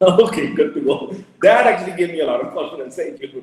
Okay, good to go. That actually gave me a lot of confidence. Thank you.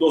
2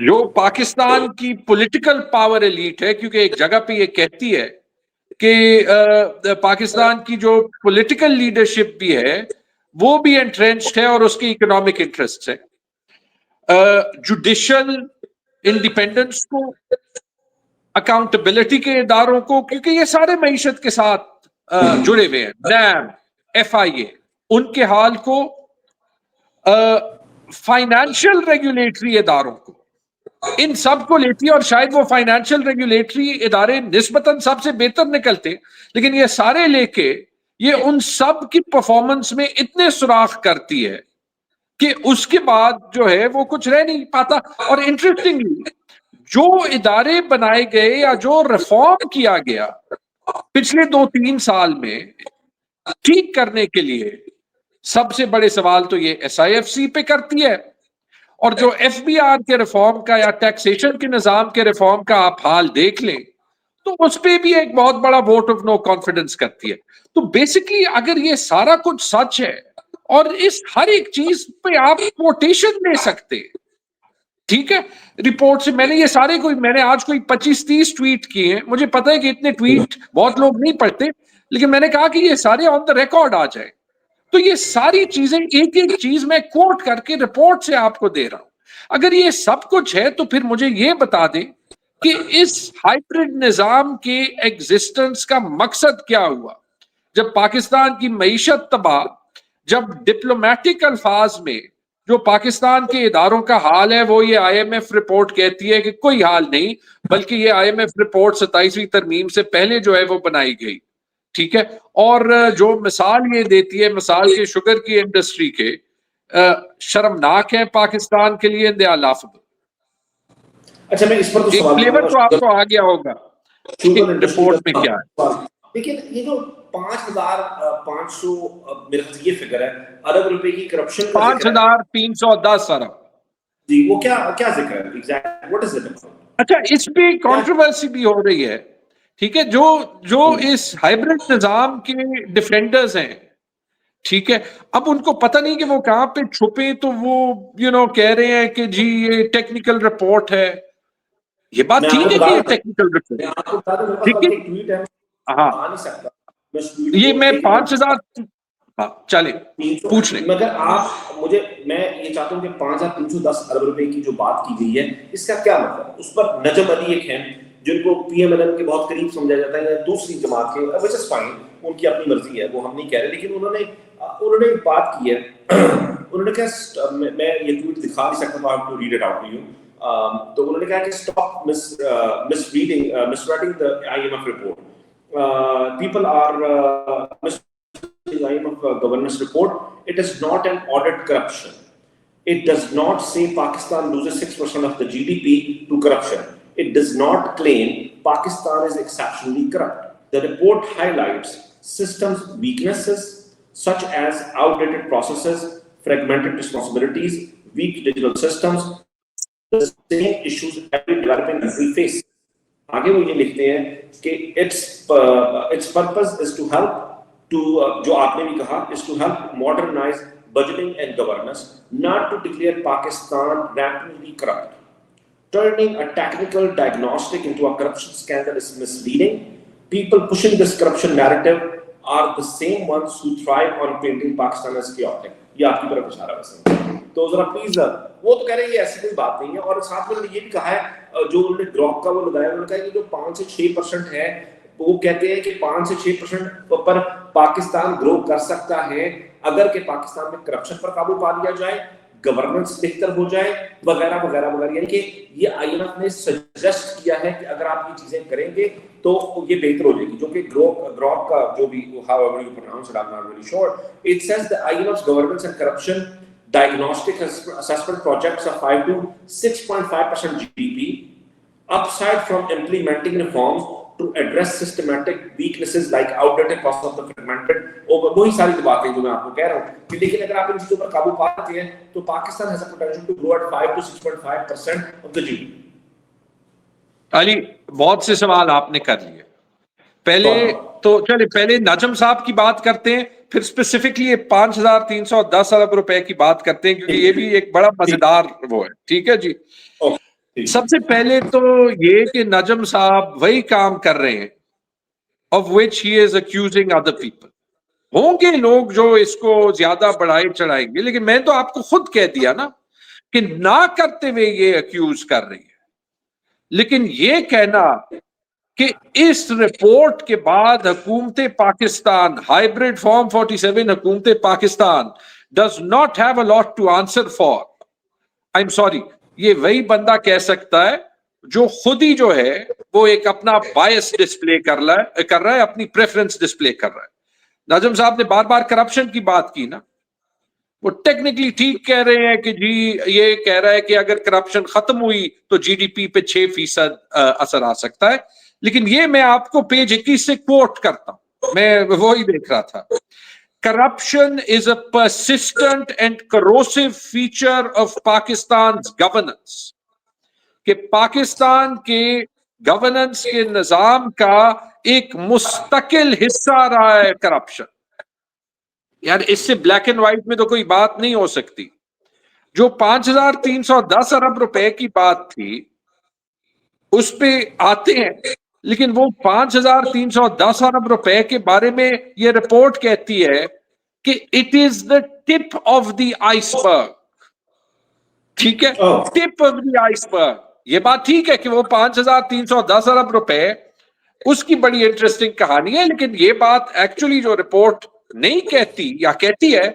جو پاکستان کی political power elite ہے, کیونکہ ایک جگہ پہ یہ کہتی ہے کہ پاکستان کی جو پولیٹیکل لیڈرشپ بھی ہے وہ بھی انٹرینچڈ ہے اور اس کی اکنامک انٹرسٹ ہے. جوڈیشل انڈیپینڈنس کو, اکاؤنٹیبلٹی کے اداروں کو, کیونکہ یہ سارے معیشت کے ساتھ جڑے ہوئے ہیں, نیم, FIA, ان کے حال کو, فائنینشیل ریگولیٹری اداروں کو, ان سب کو لیتی ہے. اور شاید وہ فائنینشیل ریگولیٹری ادارے نسبتاً سب سے بہتر نکلتے, لیکن یہ سارے لے کے یہ ان سب کی پرفارمنس میں اتنے سوراخ کرتی ہے کہ اس کے بعد جو ہے وہ کچھ رہ نہیں پاتا. اور انٹرسٹنگلی جو ادارے بنائے گئے یا جو ریفارم کیا گیا پچھلے 2-3 سال میں ٹھیک کرنے کے لیے, سب سے بڑے سوال تو یہ SIFC پہ کرتی ہے, اور جو FBR کے ریفارم کا یا ٹیکسیشن کے نظام کے ریفارم کا آپ حال دیکھ لیں تو اس پہ بھی ایک بہت بڑا ووٹ آف نو کانفیڈنس کرتی ہے. تو بیسکلی اگر یہ سارا کچھ سچ ہے اور اس ہر ایک چیز پہ آپ کوٹیشن دے سکتے, ٹھیک ہے, رپورٹ سے میں نے یہ سارے میں نے آج کوئی 25-30 ٹویٹ کیے ہیں. مجھے پتا ہے کہ اتنے ٹویٹ بہت لوگ نہیں پڑھتے, لیکن میں نے کہا کہ یہ سارے آن دا ریکارڈ آ جائیں. تو یہ ساری چیزیں ایک ایک چیز میں کوٹ کر کے رپورٹ سے آپ کو دے رہا ہوں. اگر یہ سب کچھ ہے تو پھر مجھے یہ بتا دیں کہ اس ہائیبرڈ نظام کے ایگزسٹنس کا مقصد کیا ہوا جب پاکستان کی معیشت تباہ, جب ڈپلومیٹک الفاظ میں جو پاکستان کے اداروں کا حال ہے وہ یہ IMF رپورٹ کہتی ہے کہ کوئی حال نہیں, بلکہ یہ IMF رپورٹ 27ویں ترمیم سے پہلے جو ہے وہ بنائی گئی, ٹھیک ہے. اور جو مثال یہ دیتی ہے, مثال کے شوگر کی انڈسٹری کے, شرمناک ہے پاکستان کے لیے, دے آر لافبل. اچھا میں اس پر ایک فلیور تو آپ کو آ گیا ہوگا رپورٹ میں کیا ہے. لیکن یہ جو 5,500 میرے خیال یہ فگر ہے ارب روپے کی کرپشن, 5,310 ارب, جی وہ کیا ذکر ہے ایگزیکٹ, واٹ از اٹ؟ اچھا اس پہ کنٹروورسی بھی ہو رہی ہے, ٹھیک ہے. جو اس ہائبرڈ نظام کے ڈیفینڈرز ہیں, ٹھیک ہے, اب ان کو پتہ نہیں کہ وہ کہاں پہ چھپے, تو وہ کہہ رہے ہیں کہ جی یہ ٹیکنیکل رپورٹ ہے. یہ بات ٹھیک ہے کہ یہ ٹیکنیکل رپورٹ, ٹھیک ہے, ہاں یہ میں 5,000 چلے پوچھ لیں. مگر آپ میں یہ چاہتا ہوں کہ 5,310 ارب روپے کی جو بات کی گئی ہے اس کا کیا مطلب؟ اس پر نجم علی ایک ہیں جن کو PMLN کے بہت قریب سمجھا جاتا ہے یا دوسری جماعت کے, which is fine, ان کی اپنی مرضی ہے, وہ ہم نہیں کہہ رہے, لیکن انہوں نے ایک بات کی ہے. انہوں نے کہا, میں یہ ٹویٹ دکھا نہیں سکتا, I have to read it out to you. تو انہوں نے کہا کہ stop misreading the IMF report. People are misreading the IMF governance report. It is not an audit corruption. It does not say Pakistan loses 6% of the GDP to corruption. It does not claim Pakistan is exceptionally corrupt. The report highlights systems weaknesses such as outdated processes, fragmented responsibilities, weak digital systems, the same issues every developing country face. آگے وہ یہ لکھتے ہیں کہ its purpose is to help جو آپ نے بھی کہا, is to help modernize budgeting and governance, not to declare Pakistan rampantly corrupt. Turning a technical diagnostic into a corruption scandal is misleading. People pushing this corruption narrative are the same ones who thrive on painting Pakistan as chaotic. یہ آپ کی طرف اشارہ ہے. تو ذرا please, وہ تو کہہ رہے ہیں یہ ایسی کوئی بات نہیں ہے. اور ساتھ میں یہ بھی کہا ہے, جو انہوں نے گروپ کا وہ لگایا, انہوں نے کہا کہ جو 5 سے 6% ہے, وہ کہتے ہیں کہ 5 سے 6% پر پاکستان گرو کر سکتا ہے اگر کہ پاکستان میں کرپشن پر قابو پا لیا جائے, گورننس بہتر ہو جائے, وغیرہ وغیرہ وغیرہ. یعنی کہ یہ IMF نے سجیسٹ کیا ہے کہ اگر آپ یہ چیزیں کریں گے تو یہ بہتر ہو جائے گی. جو کہ گروپ کا جو بھی however you pronounce it, I'm not really sure. It says the IMF's governance and corruption diagnostic assessment projects are 5 to 6.5% GDP, upside from implementing reforms to address systematic weaknesses like outdated process of the fragmented. وہی ساری باتیں جو میں آپ کو کہہ رہا ہوں کہ لیکن اگر آپ ان چیزوں پر قابو پاتے ہیں تو Pakistan has a potential to grow at 5 to 6.5% of the GDP. علی بہت سے سوال آپ نے کر لیے. پہلے تو چلے پہلے نجم صاحب کی بات کرتے ہیں, پھر اسپیسیفکلی 5,310 ارب روپے کی بات کرتے ہیں, کیونکہ یہ بھی ایک بڑا مزیدار وہ ہے. ٹھیک ہے جی. سب سے پہلے تو یہ کہ نجم صاحب وہی کام کر رہے ہیں of which he is accusing other people. ہوں گے لوگ جو اس کو زیادہ بڑھائے چڑھائیں گے، لیکن میں تو آپ کو خود کہہ دیا نا کہ نہ کرتے ہوئے یہ اکیوز کر رہی ہے. لیکن یہ کہنا کہ اس رپورٹ کے بعد حکومت پاکستان ہائیبرڈ فارم 47 حکومت Pakistan does not have a lot to answer for. I'm sorry. یہ وہی بندہ کہہ سکتا ہے جو خود ہی جو ہے وہ ایک اپنا بائس ڈسپلے کر رہا ہے، اپنی پریفرنس ڈسپلے کر رہا ہے. ناظم صاحب نے بار بار کرپشن کی بات کی نا، وہ ٹیکنیکلی ٹھیک کہہ رہے ہیں کہ جی یہ کہہ رہا ہے کہ اگر کرپشن ختم ہوئی تو جی ڈی پی پہ 6% اثر آ سکتا ہے. لیکن یہ میں آپ کو پیج 21 سے کوٹ کرتا ہوں، میں وہی دیکھ رہا تھا. Corruption is a persistent and corrosive feature of Pakistan's governance. کہ پاکستان کے گورننس کے نظام کا ایک مستقل حصہ رہا ہے کرپشن. یار اس سے بلیک اینڈ وائٹ میں تو کوئی بات نہیں ہو سکتی. جو 5310 ارب روپے کی بات تھی اس پہ آتے ہیں، لیکن وہ 5310 ارب روپے کے بارے میں یہ رپورٹ کہتی ہے کہ it is the tip of the ice برگ. ٹھیک ہے، ٹپ آف دی آئس برگ. یہ بات ٹھیک ہے کہ وہ 5310 ارب روپے اس کی بڑی انٹرسٹنگ کہانی ہے، لیکن یہ بات ایکچولی جو رپورٹ نہیں کہتی یا کہتی ہے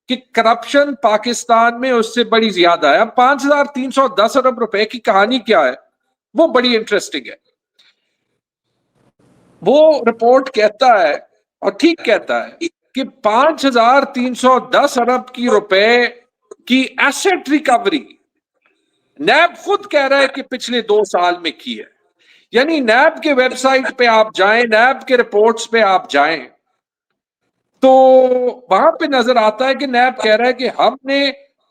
کہ کرپشن پاکستان میں اس سے بڑی زیادہ ہے. اب 5310 ارب روپے کی کہانی کیا ہے وہ بڑی انٹرسٹنگ ہے. وہ رپورٹ کہتا ہے اور ٹھیک کہتا ہے کہ 5310 ارب کی روپے کی ایسٹ ریکوری نیب خود کہہ رہا ہے کہ پچھلے 2 سال میں کی ہے. یعنی نیب کے ویب سائٹ پہ آپ جائیں، نیب کے رپورٹس پہ آپ جائیں تو وہاں پہ نظر آتا ہے کہ نیب کہہ رہا ہے کہ ہم نے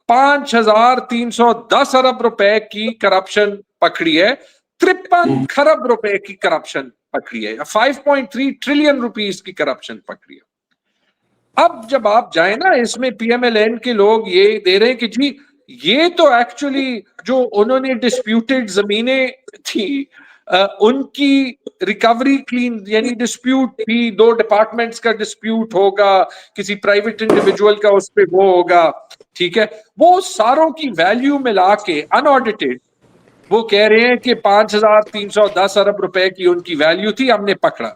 5310 ارب روپے کی کرپشن پکڑی ہے، 53 خرب روپے کی کرپشن پکڑی ہے، 5.3 ٹریلین روپیز کی کرپشن پکڑی ہے. اب جب آپ جائیں نا، اس میں پی ایم ایل این کے لوگ یہ دے رہے ہیں کہ جی یہ تو ایکچولی جو انہوں نے ڈسپیوٹڈ زمینیں تھی ان کی ریکوری کلین، یعنی ڈسپیوٹ تھی 2 ڈپارٹمنٹس کا ڈسپیوٹ ہوگا، کسی پرائیویٹ انڈیویجول کا اس پہ وہ ہوگا، ٹھیک ہے، وہ ساروں کی ویلیو ملا کے ان آڈیٹڈ وہ کہہ رہے ہیں کہ 5310 ارب روپے کی ان کی ویلیو تھی، ہم نے پکڑا.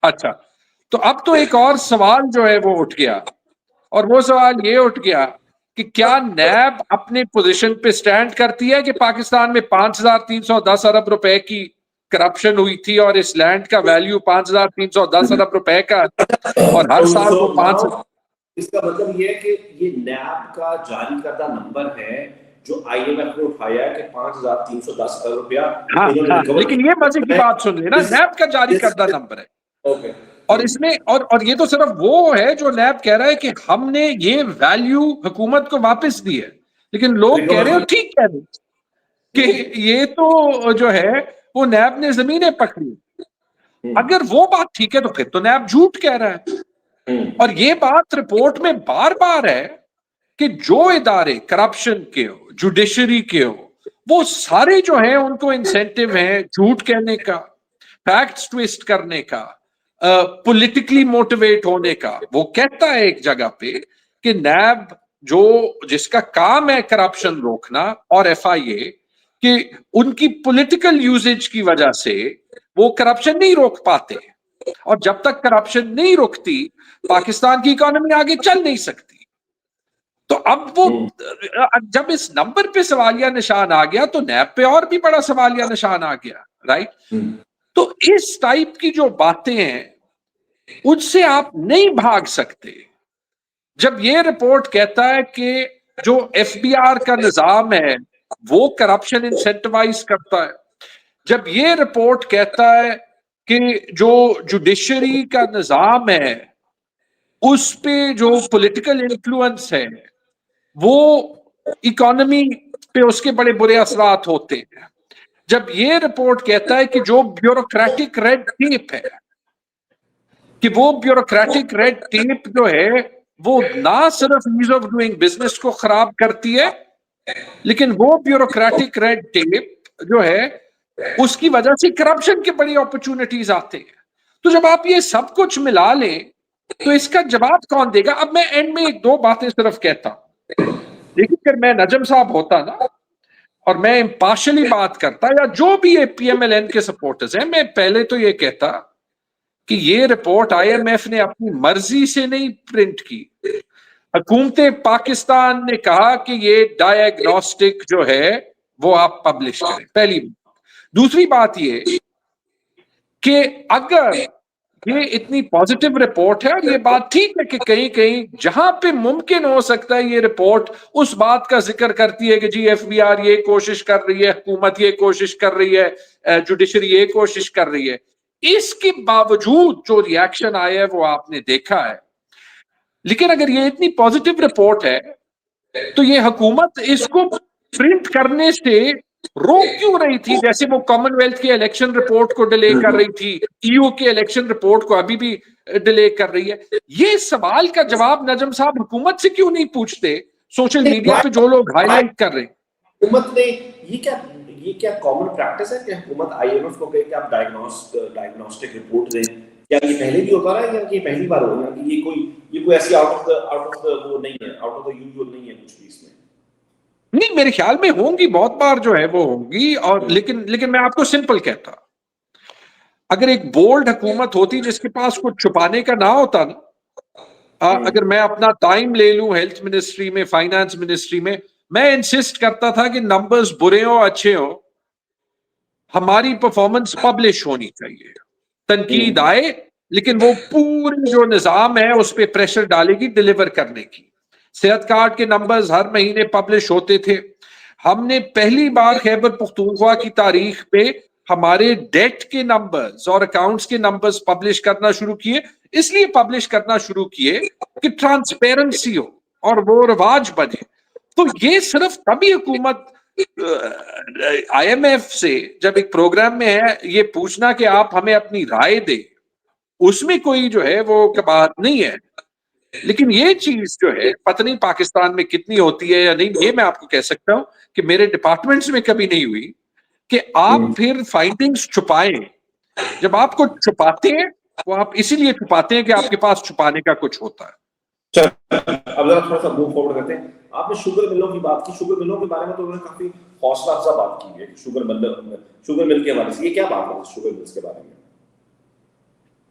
اچھا، تو اب تو ایک اور سوال جو ہے وہ اٹھ گیا، اور وہ سوال یہ اٹھ گیا کہ کیا نیب اپنے پوزیشن پہ سٹینڈ کرتی ہے کہ پاکستان میں 5310 ارب روپے کی کرپشن ہوئی تھی اور اس لینڈ کا ویلیو 5310 ارب روپے کا، اور ہر سال وہ 5. اس کا مطلب یہ ہے کہ یہ نیب کا جاری کردہ نمبر ہے جو آئی ایم ایف نے اٹھایا ہے کہ 5310 ارب روپیہ. ہاں، لیکن یہ مزے کی بات سن لینا، نیب کا جاری کردہ نمبر ہے. اوکے، اور اس میں اور یہ تو صرف وہ ہے جو نیب کہہ رہا ہے کہ ہم نے یہ ویلیو حکومت کو واپس دی ہے، لیکن لوگ کہہ رہے ہیں ٹھیک کہہ رہے کہ یہ تو جو ہے وہ نیب نے زمینیں پکڑی. اگر وہ بات ٹھیک ہے تو پھر تو نیب جھوٹ کہہ رہا ہے. اور یہ بات رپورٹ میں بار بار ہے کہ جو ادارے کرپشن کے ہو، جوڈیشری کے ہو، وہ سارے جو ہیں ان کو انسینٹیو ہیں جھوٹ کہنے کا، فیکٹس ٹویسٹ کرنے کا، پولیٹیکلی موٹیویٹ ہونے کا. وہ کہتا ہے ایک جگہ پہ کہ نیب جس کا کام ہے کرپشن روکنا، اور ایف آئی اے کہ ان کی پولیٹیکل یوزیج کی وجہ سے وہ کرپشن نہیں روک پاتے، اور جب تک کرپشن نہیں رکتی پاکستان کی اکانومی آگے چل نہیں سکتی. تو اب وہ جب اس نمبر پہ سوالیہ نشان آ گیا تو نیب پہ اور بھی بڑا سوالیہ نشان آ گیا، رائٹ؟ تو اس ٹائپ کی جو باتیں ہیں ان سے آپ نہیں بھاگ سکتے. جب یہ رپورٹ کہتا ہے کہ جو ایف بی آر کا نظام ہے وہ کرپشن انسینٹیوائز کرتا ہے، جب یہ رپورٹ کہتا ہے کہ جو جوڈیشری کا نظام ہے اس پہ جو پولیٹیکل انفلوئنس ہے وہ اکانومی پہ اس کے بڑے برے اثرات ہوتے ہیں، جب یہ رپورٹ کہتا ہے کہ جو بیوروکریٹک ریڈ ٹیپ ہے کہ وہ بیوروکریٹک ریڈ ٹیپ جو ہے وہ نہ صرف ایز آف ڈوئنگ بزنس کو خراب کرتی ہے لیکن وہ بیوروکریٹک ریڈ ٹیپ جو ہے اس کی وجہ سے کرپشن کے بڑی اپرچونٹیز آتے ہیں. تو جب آپ یہ سب کچھ ملا لیں تو اس کا جواب کون دے گا؟ اب میں اینڈ میں ایک دو باتیں صرف کہتا ہوں. لیکن اگر میں نجم صاحب ہوتا نا اور میں امپارشلی بات کرتا یا جو بھی پی ایم ایل این کے سپورٹرز ہیں، میں پہلے تو یہ کہتا کہ یہ رپورٹ آئی ایم ایف نے اپنی مرضی سے نہیں پرنٹ کی. حکومت پاکستان نے کہا کہ یہ ڈائیگنوسٹک جو ہے وہ آپ پبلش کریں، پہلی بات. دوسری بات یہ کہ اگر یہ اتنی پازیٹیو رپورٹ ہے، اور یہ بات ٹھیک ہے کہ کہیں کہیں جہاں پہ ممکن ہو سکتا ہے یہ رپورٹ اس بات کا ذکر کرتی ہے کہ جی ایف بی آر یہ کوشش کر رہی ہے، حکومت یہ کوشش کر رہی ہے، جوڈیشری یہ کوشش کر رہی ہے، اس کے باوجود جو ریاکشن آیا ہے وہ آپ نے دیکھا ہے. لیکن اگر یہ اتنی پازیٹیو رپورٹ ہے تو یہ حکومت اس کو پرنٹ کرنے سے روک کیوں رہی تھی؟ جیسے وہ کامن ویلتھ کے الیکشن رپورٹ کو ڈیلے کر رہی تھی، ای یو کے الیکشن رپورٹ کو ابھی بھی ڈیلے کر رہی ہے. یہ سوال کا جواب نجم صاحب حکومت سے کیوں نہیں پوچھتے؟ سوشل میڈیا پہ جو لوگ ہائی لائٹ کر رہے ہیں. حکومت نے یہ کیا کامن پریکٹس ہے کہ حکومت آئی ایم ایف کو کہے کہ آپ ڈائگنوسٹک رپورٹ دیں؟ کیا یہ پہلے بھی ہوتا رہا ہے یا یہ پہلی بار ہو رہا ہے؟ یہ کوئی ایسی آؤٹ آف وہ نہیں ہے، آؤٹ آف دا یوزول نہیں ہے کچھ بھی اس میں؟ نہیں، میرے خیال میں ہوں گی، بہت بار جو ہے وہ ہوں گی. اور لیکن میں آپ کو سمپل کہتا، اگر ایک بولڈ حکومت ہوتی جس کے پاس کچھ چھپانے کا نہ ہوتا نا، اگر میں اپنا ٹائم لے لوں ہیلتھ منسٹری میں، فائنانس منسٹری میں انسسٹ کرتا تھا کہ نمبرز برے ہو اچھے ہو، ہماری پرفارمنس پبلش ہونی چاہیے. تنقید آئے لیکن وہ پوری جو نظام ہے اس پہ پریشر ڈالے گی ڈیلیور کرنے کی. صحت کارڈ کے نمبرز ہر مہینے پبلش ہوتے تھے. ہم نے پہلی بار خیبر پختونخوا کی تاریخ پہ ہمارے ڈیٹ کے نمبرز اور اکاؤنٹس کے نمبرز پبلش کرنا شروع کیے. اس لیے پبلش کرنا شروع کیے کہ ٹرانسپیرنسی ہو اور وہ رواج بنے. تو یہ صرف تبھی حکومت آئی ایم ایف سے جب ایک پروگرام میں ہے یہ پوچھنا کہ آپ ہمیں اپنی رائے دیں، اس میں کوئی جو ہے وہ بات نہیں ہے. لیکن یہ چیز جو ہے پتہ نہیں پاکستان میں کتنی ہوتی ہے یا نہیں، یہ میں آپ کو کہہ سکتا ہوں کہ میرے ڈپارٹمنٹس میں کبھی نہیں ہوئی کہ آپ پھر فائنڈنگز چھپائیں. جب آپ کو چھپاتے ہیں وہ آپ اسی لیے چھپاتے ہیں کہ آپ کے پاس چھپانے کا کچھ ہوتا ہے. اب ذرا تھوڑا سا موو فارورڈ کرتے ہیں. آپ نے شوگر ملوں کی بات کی، شوگر ملوں کے بارے میں تو انہوں نے کافی حوصلہ افزا بات کی ہے کہ شوگر مل کے حوالے سے یہ کیا بات ہے شوگر ملز کے بارے میں؟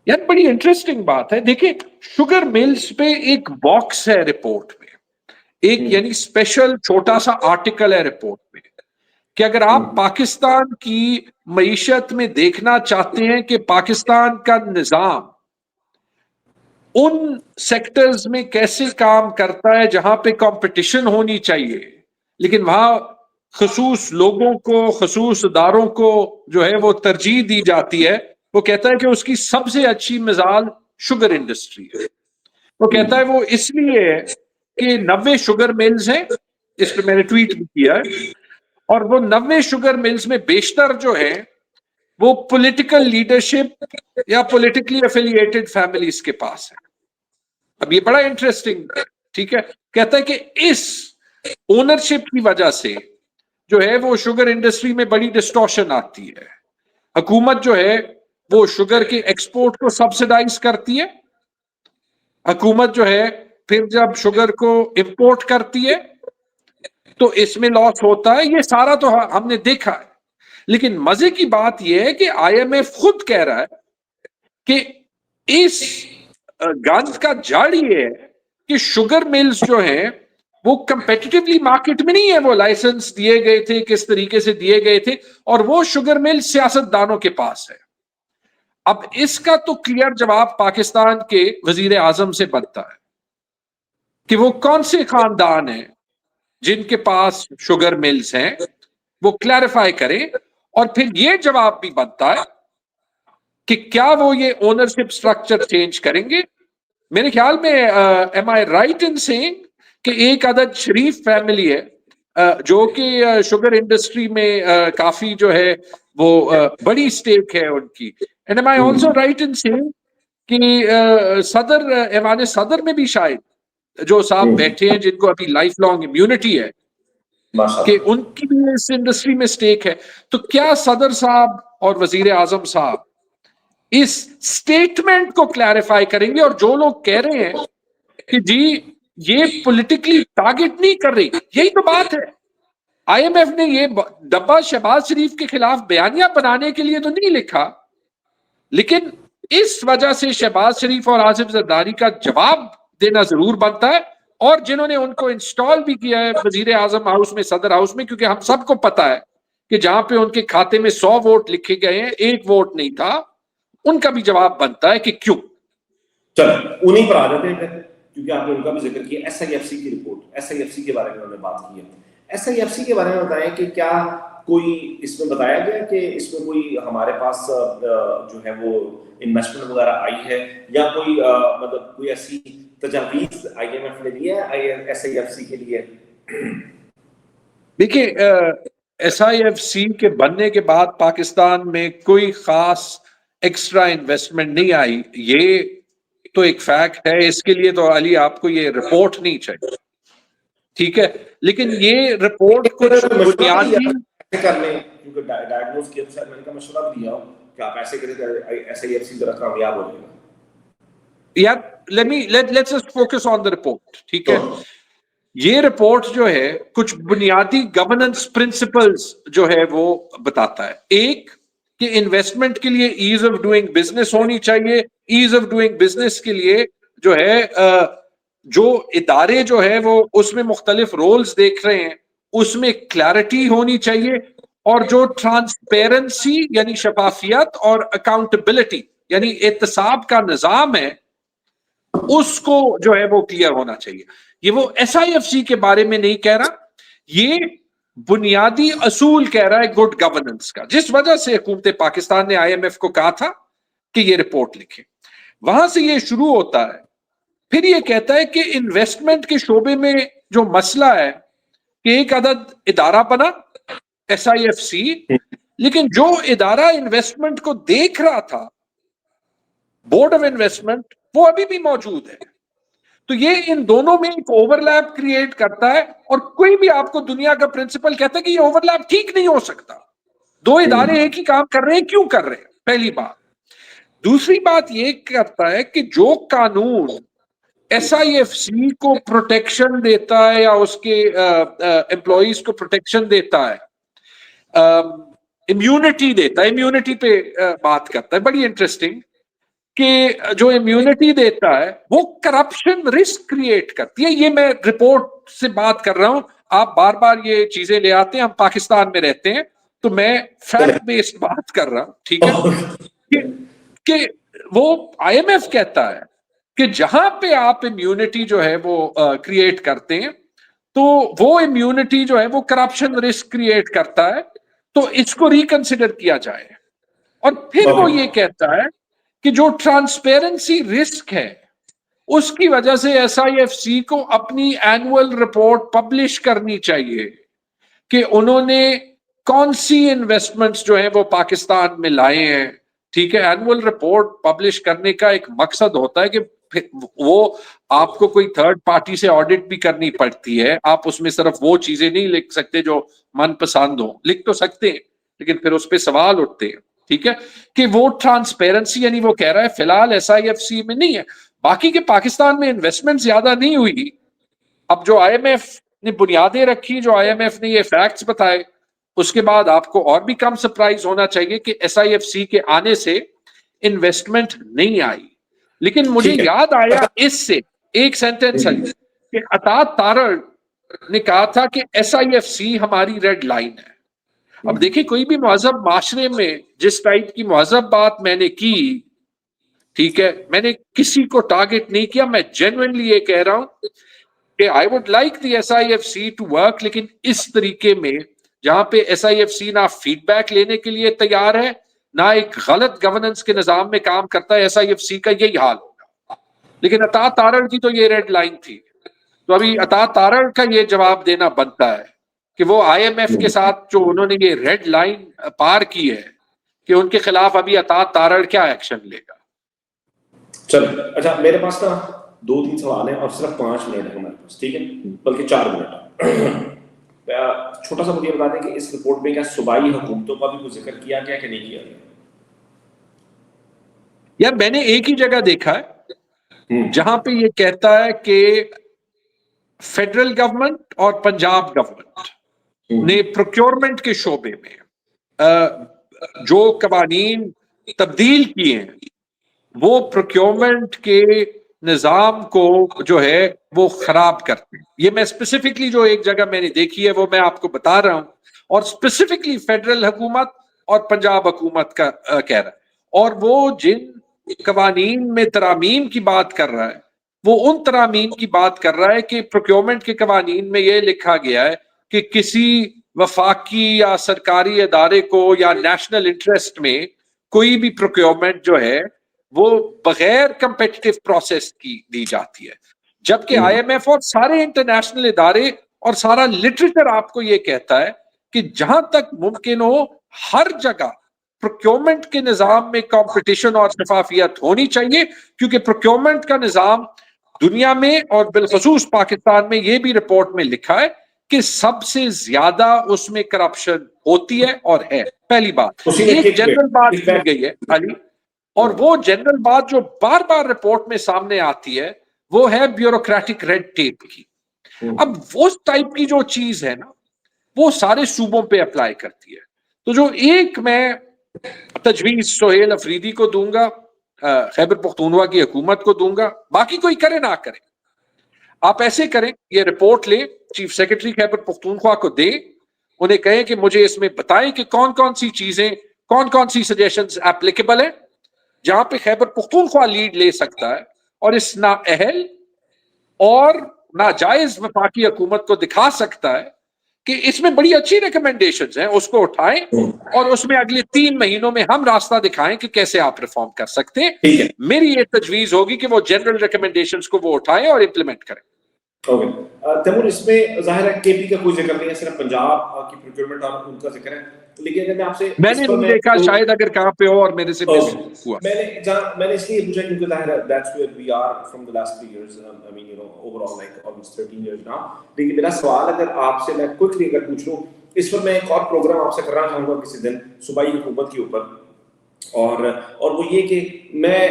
یار بڑی انٹرسٹنگ بات ہے. دیکھیں شوگر ملز پہ ایک باکس ہے رپورٹ میں، ایک یعنی اسپیشل چھوٹا سا آرٹیکل ہے رپورٹ میں کہ اگر آپ پاکستان کی معیشت میں دیکھنا چاہتے ہیں کہ پاکستان کا نظام ان سیکٹرز میں کیسے کام کرتا ہے جہاں پہ کمپٹیشن ہونی چاہیے لیکن وہاں خصوص لوگوں کو، خصوص اداروں کو جو ہے وہ ترجیح دی جاتی ہے، وہ کہتا ہے کہ اس کی سب سے اچھی مثال شوگر انڈسٹری ہے. وہ کہتا ہے وہ اس لیے ہے کہ 90 شوگر ملز ہیں، اس پہ میں نے ٹویٹ بھی کیا ہے، اور وہ 90 شوگر ملز میں بیشتر جو ہیں وہ پولیٹیکل لیڈرشپ یا پولیٹیکلی افیلیٹڈ فیملیز کے پاس ہے. اب یہ بڑا انٹرسٹنگ ٹھیک ہے، کہتا ہے کہ اس اونرشپ کی وجہ سے جو ہے وہ شوگر انڈسٹری میں بڑی ڈسٹورشن آتی ہے. حکومت جو ہے وہ شوگر کے ایکسپورٹ کو سبسیڈائز کرتی ہے، حکومت جو ہے پھر جب شوگر کو امپورٹ کرتی ہے تو اس میں لاس ہوتا ہے. یہ سارا تو ہم نے دیکھا ہے. لیکن مزے کی بات یہ ہے کہ آئی ایم ایف خود کہہ رہا ہے کہ اس گند کا جڑ یہ ہے کہ شوگر ملز جو ہیں وہ کمپیٹیٹیولی مارکیٹ میں نہیں ہے. وہ لائسنس دیے گئے تھے، کس طریقے سے دیے گئے تھے، اور وہ شوگر مل سیاست دانوں کے پاس ہے. اب اس کا تو کلیئر جواب پاکستان کے وزیر اعظم سے بنتا ہے کہ وہ کون سے خاندان ہیں جن کے پاس شوگر ملز ہیں، وہ کلیریفائی کریں. اور پھر یہ جواب بھی بنتا ہے کہ کیا وہ یہ اونرشپ سٹرکچر چینج کریں گے. میرے خیال میں M I right in seeing کہ ایک عدد شریف فیملی ہے جو کہ شوگر انڈسٹری میں کافی جو ہے وہ بڑی سٹیک ہے ان کی. And am I also right in seeing کہ صدر، ایوان صدر میں بھی شاید جو صاحب بیٹھے ہیں جن کو ابھی لائف لانگ امیونٹی ہے، کہ ان کی بھی اس انڈسٹری میں سٹیک ہے. تو کیا صدر صاحب اور وزیر اعظم صاحب اس سٹیٹمنٹ کو کلیریفائی کریں گے؟ اور جو لوگ کہہ رہے ہیں کہ جی یہ پولیٹیکلی ٹارگٹ نہیں کر رہی، یہی تو بات ہے. آئی ایم ایف نے یہ ڈبہ شہباز شریف کے خلاف بیانیہ بنانے کے لیے تو نہیں لکھا، لیکن اس وجہ سے شہباز شریف اور آصف زرداری کا جواب دینا ضرور بنتا ہے. اور جنہوں نے ان کو انسٹال بھی کیا ہے وزیر اعظم ہاؤس میں، صدر ہاؤس میں، کیونکہ ہم سب کو پتا ہے کہ جہاں پہ ان کے کھاتے میں 100 ووٹ لکھے گئے ہیں 1 ووٹ نہیں تھا، ان کا بھی جواب بنتا ہے کہ کیوں. چلو انہیں پر آ جاتے ہیں کیونکہ آپ نے ان کا بھی ذکر کیا. ایس آئی ایف سی کی report, S I F C کے بارے میں انہوں نے بات کی ہے. ایس آئی ایف سی کے بارے میں بتائیں کہ کیا کوئی اس میں بتایا گیا کہ اس میں کوئی ہمارے پاس جو ہے وہ انویسٹمنٹ وغیرہ آئی ہے، یا کوئی مطلب کوئی ایسی تجاویز آئی ایم ایف نے دی ہے ایس آئی ایف سی کے لیے؟ دیکھیے ایس آئی ایف سی کے بننے کے بعد پاکستان میں کوئی خاص ایکسٹرا انویسٹمنٹ نہیں آئی، یہ تو ایک فیکٹ ہے. اس کے لیے تو علی آپ کو یہ رپورٹ نہیں چاہیے، ٹھیک ہے، لیکن یہ رپورٹ کچھ بنیادی کرنے کیونکہ ڈائگنوز کیا تو میں نے کا مشورہ بھی دیا ہوں کہ آپ ایسے کریں تو ایس آئی ایف سی ذرا کامیاب ہو جائے گا. یار let's just focus on the report، ٹھیک ہے. یہ رپورٹ جو ہے کچھ بنیادی گورننس پرنسپلز جو ہے وہ بتاتا ہے. ایک کہ انویسٹمنٹ کے لیے ایز آف ڈوئنگ بزنس ہونی چاہیے. ایز آف ڈوئنگ بزنس کے لیے جو ہے جو ادارے جو ہے وہ اس میں مختلف رولز دیکھ رہے ہیں، اس میں کلیئرٹی ہونی چاہیے، اور جو ٹرانسپیرنسی یعنی شفافیت اور اکاؤنٹیبلٹی یعنی احتساب کا نظام ہے، اس کو جو ہے وہ کلیئر ہونا چاہیے. یہ وہ ایس آئی ایف سی کے بارے میں نہیں کہہ رہا، یہ بنیادی اصول کہہ رہا ہے گڈ گورننس کا، جس وجہ سے حکومت پاکستان نے آئی ایم ایف کو کہا تھا کہ یہ رپورٹ لکھے. وہاں سے یہ شروع ہوتا ہے. پھر یہ کہتا ہے کہ انویسٹمنٹ کے شعبے میں جو مسئلہ ہے کہ ایک عدد ادارہ بنا ایس آئی ایف سی، لیکن جو ادارہ انویسٹمنٹ کو دیکھ رہا تھا بورڈ آف انویسٹمنٹ، وہ ابھی بھی موجود ہے. تو یہ ان دونوں میں ایک اوور لیپ کریٹ کرتا ہے، اور کوئی بھی آپ کو دنیا کا پرنسپل کہتا ہے کہ یہ اوور لیپ ٹھیک نہیں ہو سکتا. دو ادارے ایک ہی کام کر رہے ہیں، کیوں کر رہے ہیں؟ پہلی بات. دوسری بات یہ کرتا ہے کہ جو قانون ایس آئی ایف سی کو پروٹیکشن دیتا ہے یا اس کے امپلائیز کو پروٹیکشن دیتا ہے، امیونٹی دیتا ہے، امیونٹی پہ بات کرتا ہے. بڑی انٹرسٹنگ کہ جو امیونٹی دیتا ہے وہ کرپشن رسک کریٹ کرتی ہے. یہ میں رپورٹ سے بات کر رہا ہوں، آپ بار بار یہ چیزیں لے آتے ہیں، ہم پاکستان میں رہتے ہیں تو میں فیکٹ بیسڈ بات کر رہا ہوں، ٹھیک ہے. کہ وہ آئی ایم ایف کہتا ہے کہ جہاں پہ آپ امیونٹی جو ہے وہ کریٹ کرتے ہیں تو وہ امیونٹی جو ہے وہ کرپشن رسک کریٹ کرتا ہے، تو اس کو ریکنسیڈر کیا جائے. اور پھر وہ یہ کہتا ہے کہ جو ٹرانسپیرنسی رسک ہے اس کی وجہ سے ایس آئی ایف سی کو اپنی اینوئل رپورٹ پبلش کرنی چاہیے کہ انہوں نے کون سی انویسٹمنٹس جو ہیں وہ پاکستان میں لائے ہیں. ٹھیک ہے، اینوئل رپورٹ پبلش کرنے کا ایک مقصد ہوتا ہے کہ وہ آپ کو کوئی تھرڈ پارٹی سے آڈٹ بھی کرنی پڑتی ہے. آپ اس میں صرف وہ چیزیں نہیں لکھ سکتے جو من پسند ہوں، لکھ تو سکتے ہیں لیکن پھر اس پہ سوال اٹھتے ہیں. ٹھیک ہے، کہ وہ ٹرانسپیرنسی یعنی وہ کہہ رہا ہے فی الحال ایس آئی ایف سی میں نہیں ہے. باقی کہ پاکستان میں انویسٹمنٹ زیادہ نہیں ہوئی. اب جو آئی ایم ایف نے بنیادیں رکھی، جو آئی ایم ایف نے یہ فیکٹس بتائے، اس کے بعد آپ کو اور بھی کم سرپرائز ہونا چاہیے کہ ایس آئی ایف سی کے آنے سے انویسٹمنٹ نہیں آئی. لیکن مجھے یاد آیا اس سے ایک سینٹنس ہے کہ اطاعت تارڑ نے کہا تھا کہ ایس آئی ایف سی ہماری ریڈ لائن ہے. اب دیکھیں کوئی بھی مہذب معاشرے میں جس ٹائپ کی مہذب بات میں نے کی، ٹھیک ہے، میں نے کسی کو ٹارگٹ نہیں کیا، میں جینوئنلی یہ کہہ رہا ہوں کہ I would like the S I F C to work, لیکن اس طریقے میں جہاں پہ ایس آئی ایف سی نہ فیڈ بیک لینے کے لیے تیار ہے نہ ایک غلط گورننس کے نظام میں کام کرتا ہے، ایس آئی ایف سی کا یہی حال ہوگا. لیکن اطاعت تارڑ کی تو یہ ریڈ لائن تھی، تو ابھی اطاعت تارڑ کا یہ جواب دینا بنتا ہے کہ وہ آئی ایم ایف کے ساتھ جو انہوں نے یہ ریڈ لائن پار کی ہے کہ ان کے خلاف ابھی اطاعت تارڑ کیا ایکشن لے گا. چلو اچھا، میرے پاس نا 2-3 سوال ہیں اور صرف 5 منٹ ہے ہمارے پاس، ٹھیک ہے، بلکہ 4 منٹ. چھوٹا سا مجھے بتا دیں کہ اس رپورٹ میں کیا صوبائی حکومتوں کا بھی کوئی ذکر کیا گیا کہ نہیں کیا گیا؟ یار میں نے ایک ہی جگہ دیکھا ہے جہاں پہ یہ کہتا ہے کہ فیڈرل گورنمنٹ اور پنجاب گورنمنٹ نے پروکیورمنٹ کے شعبے میں جو قوانین تبدیل کیے ہیں وہ پروکیورمنٹ کے نظام کو جو ہے وہ خراب کرتے ہیں. یہ میں اسپیسیفکلی جو ایک جگہ میں نے دیکھی ہے وہ میں آپ کو بتا رہا ہوں, اور اسپیسیفکلی فیڈرل حکومت اور پنجاب حکومت کا کہہ رہا ہے. اور وہ جن قوانین میں ترامیم کی بات کر رہا ہے وہ ان ترامیم کی بات کر رہا ہے کہ پروکیورمنٹ کے قوانین میں یہ لکھا گیا ہے کہ کسی وفاقی یا سرکاری ادارے کو یا نیشنل انٹرسٹ میں کوئی بھی پروکیورمنٹ جو ہے وہ بغیر کمپیٹیٹو پروسیس کی دی جاتی ہے, جبکہ آئی ایم ایف اور سارے انٹرنیشنل ادارے اور سارا لٹریچر آپ کو یہ کہتا ہے کہ جہاں تک ممکن ہو ہر جگہ پروکیورمنٹ کے نظام میں کمپٹیشن اور شفافیت ہونی چاہیے, کیونکہ پروکیورمنٹ کا نظام دنیا میں اور بالخصوص پاکستان میں یہ بھی رپورٹ میں لکھا ہے کہ سب سے زیادہ اس میں کرپشن ہوتی ہے اور ہے. پہلی بات ایک جنرل بات کی گئی ہے علی, اور وہ جنرل بات جو بار بار رپورٹ میں سامنے آتی ہے وہ ہے بیوروکریٹک ریڈ ٹیپ کی. اب اس ٹائپ کی جو چیز ہے نا وہ سارے صوبوں پہ اپلائی کرتی ہے. تو جو ایک میں تجویز سہیل افریدی کو دوں گا, خیبر پختونخوا کی حکومت کو دوں گا, باقی کوئی کرے نہ کرے, آپ ایسے کریں یہ رپورٹ لیں, چیف سیکرٹری خیبر پختونخوا کو دیں, انہیں کہیں کہ مجھے اس میں بتائیں کہ کون کون سی چیزیں, کون کون سی سجیشنز ایپلیکیبل ہیں جہاں پہ خیبر پختونخوا لیڈ لے سکتا ہے, اور اس نااہل اور ناجائز وفاقی حکومت کو دکھا سکتا ہے کہ اس میں بڑی اچھی ریکمنڈیشنز ہیں, اس کو اٹھائیں اور اس میں اگلے 3 مہینوں میں ہم راستہ دکھائیں کہ کیسے آپ ریفارم کر سکتے ہیں. میری یہ تجویز ہوگی کہ وہ جنرل ریکمنڈیشنز کو وہ اٹھائیں اور امپلیمنٹ کریں. تیمور, اس میں ظاہر ہے کے پی کا کوئی ذکر نہیں ہے, صرف پنجاب کی پروکیورمنٹ اور ان کا ذکر ہے, لیکن اگر میں آپ سے میں نے نہیں دیکھا, شاید اگر کہاں پہ ہو اور میرے سے مس ہوا. میں نے اس لیے پوچھا کیونکہ ظاہر ہے that's where we are from the last 3 years, I mean you know overall like almost 13 years now. لیکن میرا سوال اگر آپ سے میں کوئکلی اگر پوچھ لوں, اس پر میں ایک اور پروگرام آپ سے کرنا چاہوں گا کسی دن صوبائی حکومت کے اوپر, اور وہ یہ کہ میں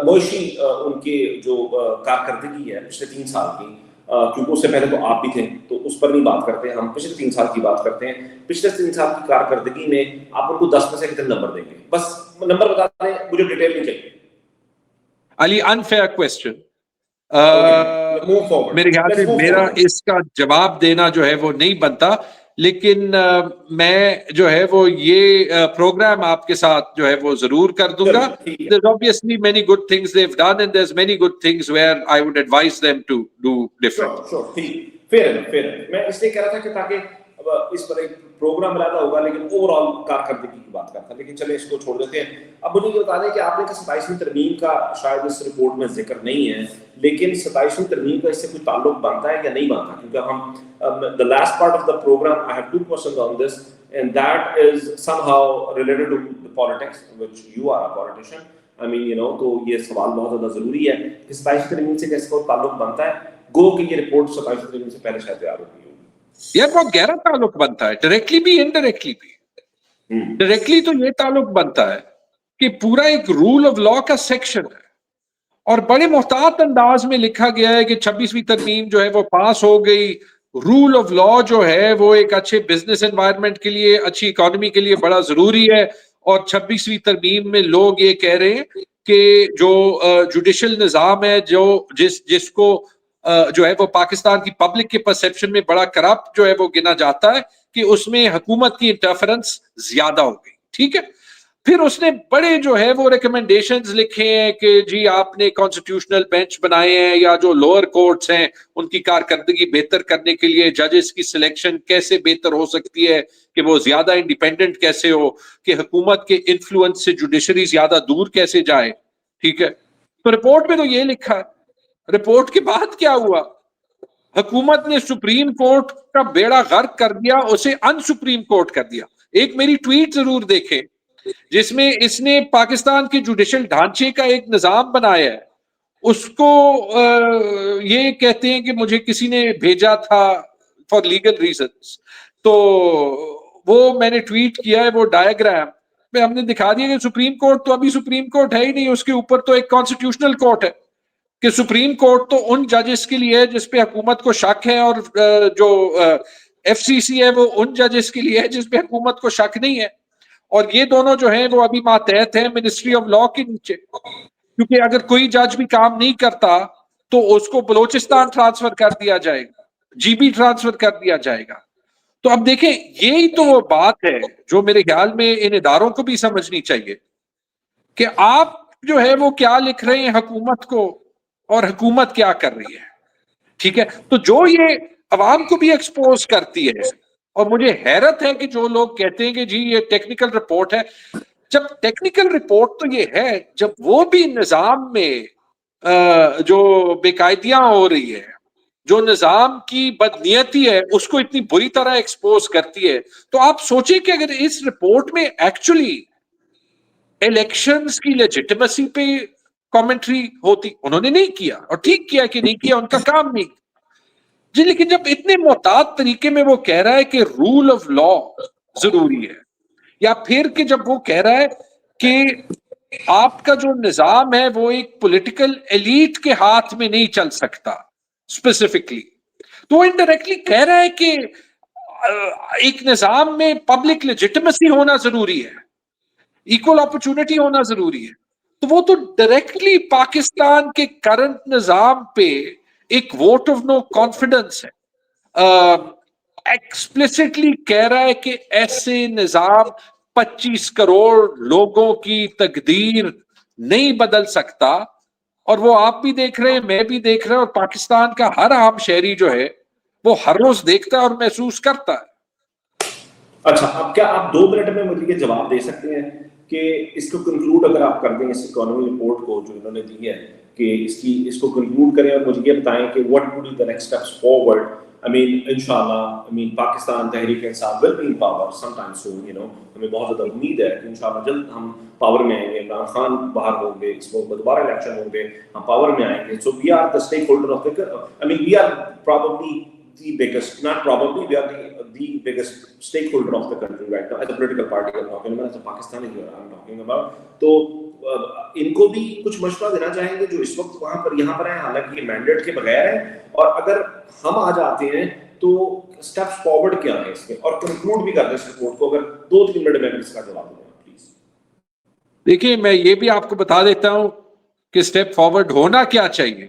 مویشی ان کے جو کارکردگی ہے پچھلے 3 سال کی, کیونکہ اس سے پہلے تو آپ بھی تھے تو اس پر نہیں بات کرتے, ہم پچھلے 3 سال کی بات کرتے ہیں. پچھلے 3 سال کی کارکردگی میں آپ ان کو 10 میں سے کتنے نمبر دیں گے؟ بس نمبر بتا دیں, مجھے ڈیٹیل نہیں چاہیے. علی انفیئر کوسچن, میرے خیال سے میرا اس کا جواب دینا جو ہے وہ نہیں بنتا, لیکن میں جو ہے وہ یہ پروگرام آپ کے ساتھ جو ہے وہ ضرور کر دوں گا. There's obviously many good things they've done and there's many good things where I would advise them to do different. Fair. میں اس لیے کہہ رہا تھا کہ تاکہ اس پر ایک پروگرام بنانا ہوگا, لیکن اوور آل کارکردگی کی بات کرتا, لیکن چلے اس کو چھوڑ دیتے ہیں. اب مجھے یہ بتا دیں کہ آپ نے 27ویں ترمیم کا شاید اس رپورٹ میں ذکر نہیں ہے, لیکن 27ویں ترمیم کا اس سے کوئی تعلق بنتا ہے یا نہیں بنتا؟ کیونکہ ہم the last part of the program I have 2 questions on this, and that is somehow related to the politics, which you are a politician. I mean, you know, تو یہ سوال بہت زیادہ ضروری ہے کہ 27ویں ترمیم سے کیسے کوئی تعلق بنتا ہے, گو کہ یہ رپورٹ 27ویں ترمیم سے پہلے شاید تیار ہوگی. یہ بہت گہرا تعلق بنتا ہے, ڈائریکٹلی بھی انڈائریکٹلی بھی. ڈائریکٹلی تو یہ تعلق بنتا ہے کہ پورا ایک رول آف لا کا سیکشن ہے اور بڑے محتاط انداز میں لکھا گیا ہے کہ 26ویں ترمیم جو ہے وہ پاس ہو گئی. رول آف لا جو ہے وہ ایک اچھے بزنس انوائرمنٹ کے لیے, اچھی اکانومی کے لیے بڑا ضروری ہے, اور 26ویں ترمیم میں لوگ یہ کہہ رہے ہیں کہ جو جوڈیشل نظام ہے جو جس کو جو ہے وہ پاکستان کی پبلک کے پرسیپشن میں بڑا کرپٹ جو ہے وہ گنا جاتا ہے, کہ اس میں حکومت کی انٹرفرنس زیادہ ہو گئی. ٹھیک ہے, پھر اس نے بڑے جو ہے وہ ریکمنڈیشنز لکھے ہیں کہ جی آپ نے کانسٹیٹیوشنل بینچ بنائے ہیں یا جو لوور کورٹس ہیں ان کی کارکردگی بہتر کرنے کے لیے ججز کی سلیکشن کیسے بہتر ہو سکتی ہے, کہ وہ زیادہ انڈیپینڈنٹ کیسے ہو, کہ حکومت کے انفلوئنس سے جوڈیشری زیادہ دور کیسے جائے. ٹھیک ہے, تو رپورٹ میں تو یہ لکھا ہے. رپورٹ کے بعد کیا ہوا؟ حکومت نے سپریم کورٹ کا بیڑا غرق کر دیا, اسے ان سپریم کورٹ کر دیا. ایک میری ٹویٹ ضرور دیکھیں جس میں اس نے پاکستان کے جوڈیشل ڈھانچے کا ایک نظام بنایا ہے. اس کو یہ کہتے ہیں کہ مجھے کسی نے بھیجا تھا for legal reasons. تو وہ میں نے ٹویٹ کیا ہے, وہ ڈائیگرام میں ہم نے دکھا دیا کہ سپریم کورٹ تو ابھی سپریم کورٹ ہے ہی نہیں, اس کے اوپر تو ایک کانسٹیٹیوشنل کورٹ ہے, کہ سپریم کورٹ تو ان ججز کے لیے ہے جس پہ حکومت کو شک ہے, اور جو ایف سی سی ہے وہ ان ججز کے لیے ہے جس پہ حکومت کو شک نہیں ہے. اور یہ دونوں جو ہیں وہ ابھی ماتحت ہیں منسٹری آف لا کے نیچے, کیونکہ اگر کوئی جج بھی کام نہیں کرتا تو اس کو بلوچستان ٹرانسفر کر دیا جائے گا, جی بی ٹرانسفر کر دیا جائے گا. تو اب دیکھیں یہی تو وہ بات ہے جو میرے خیال میں ان اداروں کو بھی سمجھنی چاہیے کہ آپ جو ہے وہ کیا لکھ رہے ہیں حکومت کو اور حکومت کیا کر رہی ہے. ٹھیک ہے, تو جو یہ عوام کو بھی ایکسپوز کرتی ہے, اور مجھے حیرت ہے کہ جو لوگ کہتے ہیں کہ جی یہ ٹیکنیکل رپورٹ ہے, جب ٹیکنیکل رپورٹ تو یہ ہے جب وہ بھی نظام میں جو بے قاعدیاں ہو رہی ہے, جو نظام کی بدنیتی ہے اس کو اتنی بری طرح ایکسپوز کرتی ہے, تو آپ سوچیں کہ اگر اس رپورٹ میں ایکچولی الیکشنز کی لیجٹیمیسی پہ کامنٹری ہوتی, انہوں نے نہیں کیا, اور ٹھیک کیا کہ نہیں کیا, ان کا کام نہیں جی. لیکن جب اتنے محتاط طریقے میں وہ کہہ رہا ہے کہ رول آف لا ضروری ہے, یا پھر کہ جب وہ کہہ رہا ہے کہ آپ کا جو نظام ہے وہ ایک پولیٹیکل ایلیٹ کے ہاتھ میں نہیں چل سکتا اسپیسیفکلی, تو وہ انڈائریکٹلی کہہ رہا ہے کہ ایک نظام میں پبلک لیجٹیمیسی ہونا ضروری ہے, ایکول اپرچونٹی ہونا ضروری ہے. تو وہ تو ڈائریکٹلی پاکستان کے کرنٹ نظام پہ ایک ووٹ آف نو کانفیڈنس ہے, ایکسپلسٹلی کہہ رہا ہے کہ ایسے نظام 25 کروڑ لوگوں کی تقدیر نہیں بدل سکتا. اور وہ آپ بھی دیکھ رہے ہیں, میں بھی دیکھ رہا ہوں, اور پاکستان کا ہر عام شہری جو ہے وہ ہر روز دیکھتا ہے اور محسوس کرتا ہے. اچھا, اب کیا آپ 2 منٹ میں مجھے یہ جواب دے سکتے ہیں کہ اس کو کنکلوڈ اگر آپ کر دیں اس اکانومی رپورٹ کو جو انہوں نے دی ہے, کہ اس کو کنکلوڈ کریں اور مجھے یہ بتائیں کہ what would be the next steps forward. I mean, inshallah, I mean, Pakistan Tehreek Insaf will be in power sometime soon, you know. ہمیں بہت زیادہ امید ہے کہ انشاءاللہ جلد ہم پاور میں آئیں گے, عمران خان باہر ہوں گے, اس وقت دوبارہ الیکشن ہوں گے, ہم پاور میں آئیں گے. So we are the stakeholder of the, I mean, we are probably the biggest, not probably, we are the biggest stakeholder of the country right now as a political party I'm talking about, as a Pakistani I'm talking about. تو ان کو بھی کچھ مشورہ دینا چاہیں گے جو اس وقت وہاں پر یہاں پر ہیں, حالانکہ یہ مینڈیٹ کے بغیر ہے, اور اگر ہم آ جاتے ہیں تو اسٹیپس فارورڈ کیا ہیں اس کے, اور کنکلوڈ بھی کر دیں اس رپورٹ کو, اگر 2-3 منٹ میں اس کا جواب دوں پلیز. دیکھیے میں یہ بھی آپ کو بتا دیتا ہوں کہ اسٹیپ فارورڈ ہونا کیا چاہیے,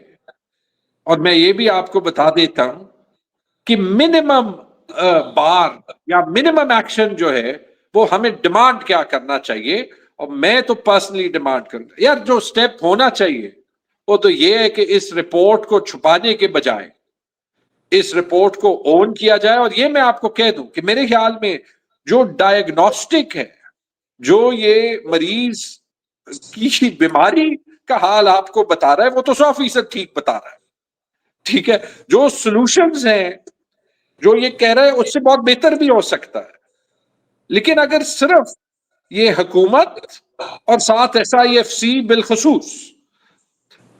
اور میں یہ بھی آپ کو بتا دیتا ہوں کہ منیمم بار یا منیمم ایکشن جو ہے وہ ہمیں ڈیمانڈ کیا کرنا چاہیے. اور میں تو پرسنلی ڈیمانڈ کروں گا یار, جو سٹیپ ہونا چاہیے وہ تو یہ ہے کہ اس رپورٹ کو چھپانے کے بجائے اس رپورٹ کو اون کیا جائے. اور یہ میں آپ کو کہہ دوں کہ میرے خیال میں جو ڈائگنوسٹک ہے, جو یہ مریض کی بیماری کا حال آپ کو بتا رہا ہے وہ تو 100% ٹھیک بتا رہا ہے. ٹھیک ہے, جو سولوشنز ہیں جو یہ کہہ رہا ہے اس سے بہت بہتر بھی ہو سکتا ہے. لیکن اگر صرف یہ حکومت اور ساتھ ایس آئی ایف سی بالخصوص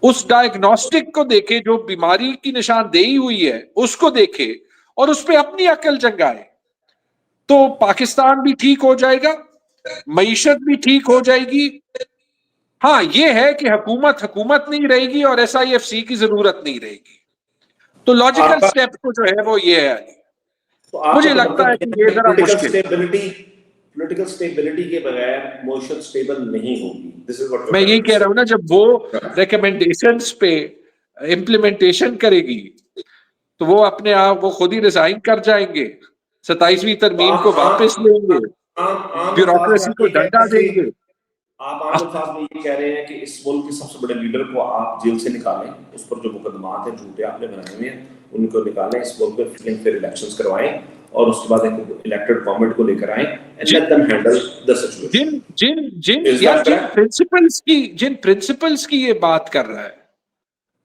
اس ڈائگنوسٹک کو دیکھے جو بیماری کی نشاندہی ہوئی ہے اس کو دیکھے اور اس پہ اپنی عقل جنگائے, تو پاکستان بھی ٹھیک ہو جائے گا, معیشت بھی ٹھیک ہو جائے گی. ہاں یہ ہے کہ حکومت نہیں رہے گی اور ایس آئی ایف سی کی ضرورت نہیں رہے گی. تو لاجیکل سٹیپ تو جو ہے وہ یہ ہے. مجھے لگتا ہے کہ یہ ذرا مشکل, پولیٹیکل سٹیبلٹی کے بغیر معیشت سٹیبل نہیں ہوگی. میں یہی کہہ رہا ہوں نا, جب وہ ریکمنڈیشنز پہ امپلیمنٹیشن کرے گی تو وہ اپنے آپ وہ خود ہی ریزائن کر جائیں گے, 27ویں ترمیم کو واپس لیں گے, بیوروکریسی کو ڈنڈا دیں گے. آپ عام الفاظ میں یہ کہہ رہے ہیں کہ اس ملک کے سب سے بڑے لیڈر کو آپ جیل سے نکالیں, اس پر جو مقدمات ہیں جھوٹے آپ نے بنائے ہوئے ہیں ان کو نکالیں, اس ملک میں فری اینڈ فیئر الیکشنز کروائیں, اور اس کے بعد ایک الیکٹڈ گورنمنٹ کو لے کر آئیں and let them handle the situation. جن پرنسپلز کی یہ بات کر رہا ہے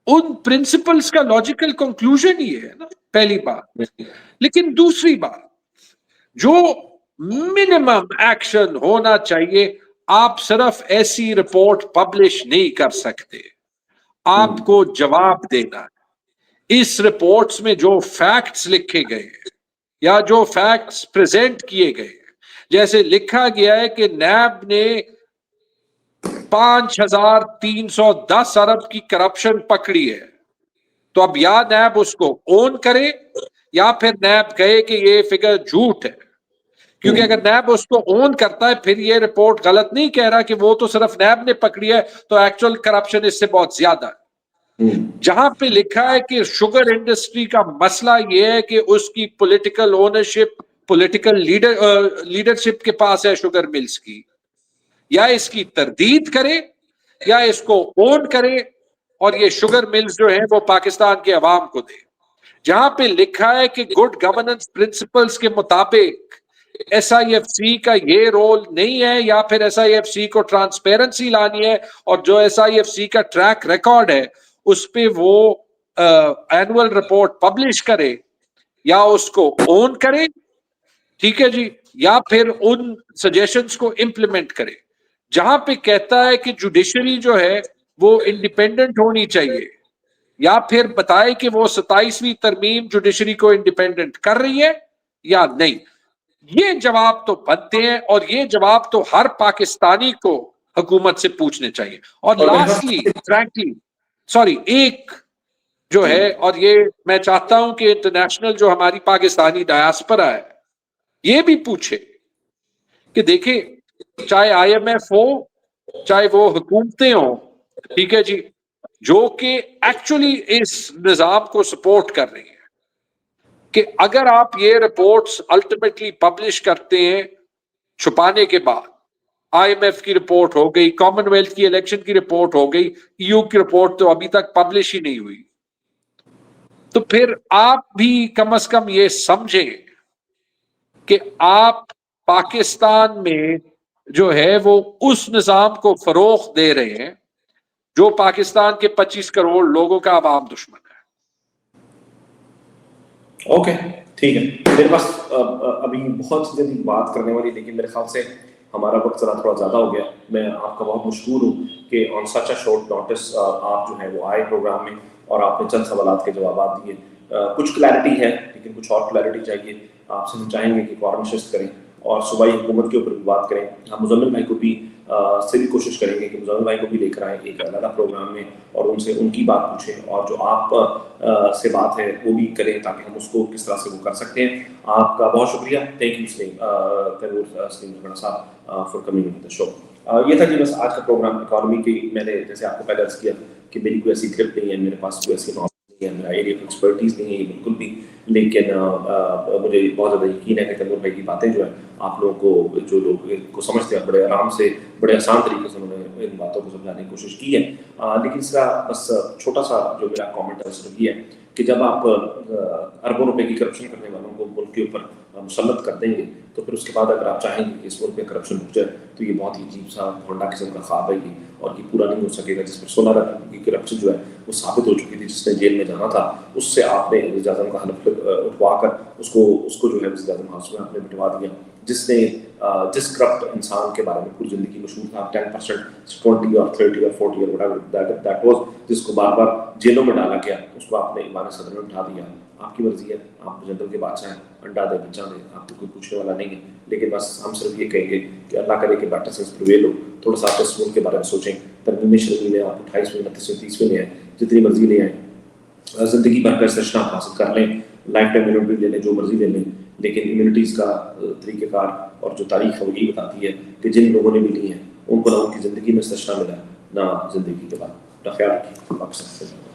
ان پرنسپلز کا لاجیکل کنکلوژن یہ ہے نا, پہلی بات. لیکن دوسری بات, جو منیمم ایکشن ہونا چاہیے, آپ صرف ایسی رپورٹ پبلش نہیں کر سکتے, آپ کو جواب دینا ہے. اس رپورٹس میں جو فیکٹس لکھے گئے ہیں یا جو فیکٹس پریزنٹ کیے گئے ہیں، جیسے لکھا گیا ہے کہ نیب نے 5,310 ارب کی کرپشن پکڑی ہے، تو اب یا نیب اس کو اون کرے یا پھر نیب کہے کہ یہ فگر جھوٹ ہے. کیونکہ اگر نیب اس کو اون کرتا ہے پھر یہ رپورٹ غلط نہیں کہہ رہا کہ وہ تو صرف نیب نے پکڑی ہے، تو ایکچوئل کرپشن اس سے بہت زیادہ ہے. جہاں پہ لکھا ہے کہ شوگر انڈسٹری کا مسئلہ یہ ہے کہ اس کی پولیٹیکل اونرشپ، پولیٹیکل لیڈرشپ کے پاس ہے شوگر ملز کی، یا اس کی تردید کرے یا اس کو اون کرے اور یہ شوگر ملز جو ہیں وہ پاکستان کے عوام کو دے. جہاں پہ لکھا ہے کہ گڈ گورننس پرنسپلز کے مطابق ایس آئی ایف سی کا یہ رول نہیں ہے، یا پھر ایس آئی ایف سی کو ٹرانسپیرنسی لانی ہے، اور جو ایس آئی ایف سی کا ٹریک ریکارڈ ہے اس پہ وہ اینول رپورٹ پبلش کرے یا اس کو اون کرے، ٹھیک ہے جی، یا پھر ان سجیشنز کو امپلیمنٹ کرے. جہاں پہ کہتا ہے کہ جوڈیشری جو ہے وہ انڈیپینڈنٹ ہونی چاہیے، یا پھر بتائے کہ وہ 27ویں ترمیم جوڈیشری کو انڈیپینڈنٹ کر رہی ہے یا نہیں. یہ جواب تو بنتے ہیں اور یہ جواب تو ہر پاکستانی کو حکومت سے پوچھنے چاہیے. اور لاسٹلی فرینکلی سوری ایک جو ہے، اور یہ میں چاہتا ہوں کہ انٹرنیشنل جو ہماری پاکستانی ڈایاسپرا ہے یہ بھی پوچھے کہ دیکھیں، چاہے آئی ایم ایف ہو، چاہے وہ حکومتیں ہوں، ٹھیک ہے جی، جو کہ ایکچولی اس نظام کو سپورٹ کر رہی ہیں، کہ اگر آپ یہ رپورٹس الٹیمیٹلی پبلش کرتے ہیں چھپانے کے بعد، آئی ایم ایف کی رپورٹ ہو گئی، کامن ویلتھ کی الیکشن کی رپورٹ ہو گئی، یو کی رپورٹ تو ابھی تک پبلش ہی نہیں ہوئی، تو پھر آپ بھی کم از کم یہ سمجھیں کہ آپ پاکستان میں جو ہے وہ اس نظام کو فروغ دے رہے ہیں جو پاکستان کے 25 کروڑ لوگوں کا عوام دشمن ہے. اوکے ٹھیک ہے، میرے پاس ابھی بہت سی جلدی بات کرنے والی، لیکن میرے خیال سے ہمارا وقت ذرا تھوڑا زیادہ ہو گیا. میں آپ کا بہت مشکور ہوں کہ آن سچ اے شارٹ نوٹس آپ جو ہے وہ آئے پروگرام میں اور آپ نے چند سوالات کے جوابات دیے. کچھ کلیئرٹی ہے لیکن کچھ اور کلیئرٹی چاہیے. آپ سے ہم چاہیں گے کہ قوارا نشست کریں اور صوبائی حکومت کے اوپر بھی بات کریں. ہم مزمل بھائی کو بھی سے بھی کوشش کریں گے کہ مزمل بھائی کو بھی لے کر آئیں ایک علیحدہ پروگرام میں اور ان سے ان کی بات پوچھیں، اور جو آپ سے بات ہے وہ بھی کریں تاکہ ہم اس کو کس طرح سے وہ کر سکتے ہیں. آپ کا بہت شکریہ. تھینک یو سلیم صاحب فار کمنگ ٹو دی شو. یہ تھا جی بس آج کا پروگرام اکانومی کی. میں نے جیسے آپ کو پہلے عرض کیا کہ میری کوئی ایسی گرپ نہیں ہے، میرے پاس کوئی ایسی نالج نہیں ہے، میرا ایریا آف ایکسپرٹیز نہیں ہے یہ بالکل بھی، لیکن مجھے بہت زیادہ یقین ہے کہ تیمور بھائی کی باتیں جو ہیں آپ لوگوں کو، جو لوگ کو سمجھتے ہیں، بڑے آرام سے بڑے آسان طریقے سے انہوں نے ان باتوں کو سمجھانے کی کوشش کی ہے. لیکن اس کا بس چھوٹا سا جو میرا کامنٹ ہے صرف یہ ہے کہ جب آپ اربوں روپے کی کرپشن کرنے والوں کو ملک کے اوپر مسلط کر دیں گے تو پھر اس کے بعد اگر آپ چاہیں گے کہ اس ملک میں کرپشن رک جائے تو یہ بہت ہی عجیب سا ہونڈا قسم کا خواب ہے یہ، اور یہ پورا نہیں ہو سکے گا. جس پر 16 ارب کی کرپشن جو ہے وہ ثابت ہو چکی تھی، جس نے جیل میں جانا تھا اس سے آپ نے وزیر اعظم کا حلف اٹھوا کر اس کو جو ہے وزیر اعظم ہاؤس میں آپ نے بٹوا دیا، جس کرپٹ انسان کے بارے میں پوری زندگی مشہور تھا. 10%، 20 اور 30 اور 40 اور whatever that was، جس کو بار بار جیلوں میں ڈالا گیا، اس کو آپ نے ایوان صدر میں اٹھا دیا. آپ کی مرضی ہے، آپ جنرل کے بادشاہ ہیں، انڈا دے بچہ دے، آپ کو کوئی پوچھنے والا نہیں ہے. لیکن بس ہم صرف یہ کہیں گے کہ اللہ کرے کہ بیٹر سینس پرویل ہو. تھوڑا سا آپ اس ملک کے بارے میں سوچیں. ترمیم شرعی میں آپ 28ویں 29ویں 30ویں لے آئیں، جتنی مرضی لے آئیں، زندگی بھر کا سچنا حاصل کر لیں، لائف ٹائم امیونٹی لے لیں، جو مرضی لے لیں، لیکن امیونٹیز کا طریقہ کار اور جو تاریخ ہے وہ یہی بتاتی ہے کہ جن لوگوں نے بھی لی ہیں ان کو نہ ان کی زندگی میں سچنا ملا نہ زندگی کے بعد. خیال رکھیے.